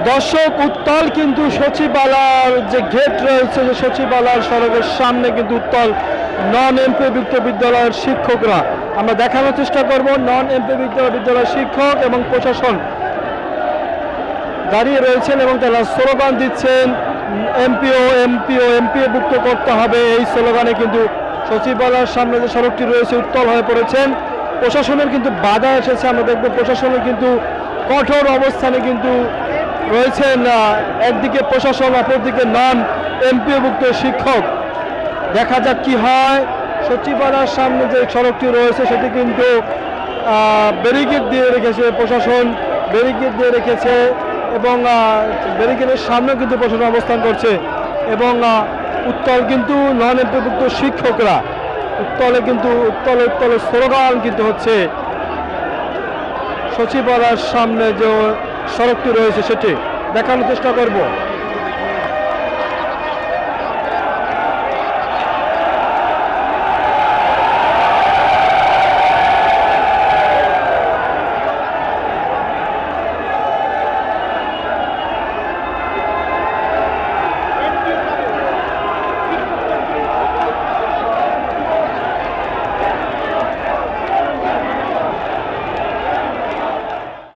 দর্শক উত্তল কিন্তু সচিবালয়ের যে গেট রয়েছে, যে সচিবালয়ের সড়কের সামনে কিন্তু উত্তল নন এমপিভুক্ত বিদ্যালয়ের শিক্ষকরা, আমরা দেখানোর চেষ্টা করব নন এমপিভুক্ত বিদ্যালয়ের শিক্ষক এবং প্রশাসন দাঁড়িয়ে রয়েছেন এবং তারা স্লোগান দিচ্ছেন এমপিভুক্ত করতে হবে। এই স্লোগানে কিন্তু সচিবালয়ের সামনে যে সড়কটি রয়েছে উত্তল হয়ে পড়েছেন। প্রশাসনের কিন্তু বাধা এসেছে, আমরা দেখব প্রশাসনের কিন্তু কঠোর অবস্থানে কিন্তু রয়েছেন। একদিকে প্রশাসন, অপরদিকে নন এমপিভুক্ত শিক্ষক। দেখা যাক কি হয়। সচিবালয়ের সামনে যে সড়কটি রয়েছে সেটি কিন্তু ব্যারিকেড দিয়ে রেখেছে প্রশাসন, ব্যারিকেড দিয়ে রেখেছে এবং ব্যারিকেডের সামনেও কিন্তু প্রশাসন অবস্থান করছে এবং উত্তল কিন্তু নন এমপিভুক্ত শিক্ষকরা উত্তলে কিন্তু উত্তলের স্লোগান কিন্তু হচ্ছে সচিবালয়ের সামনে যে সড়কটি রয়েছে সেটি দেখানোর চেষ্টা করব।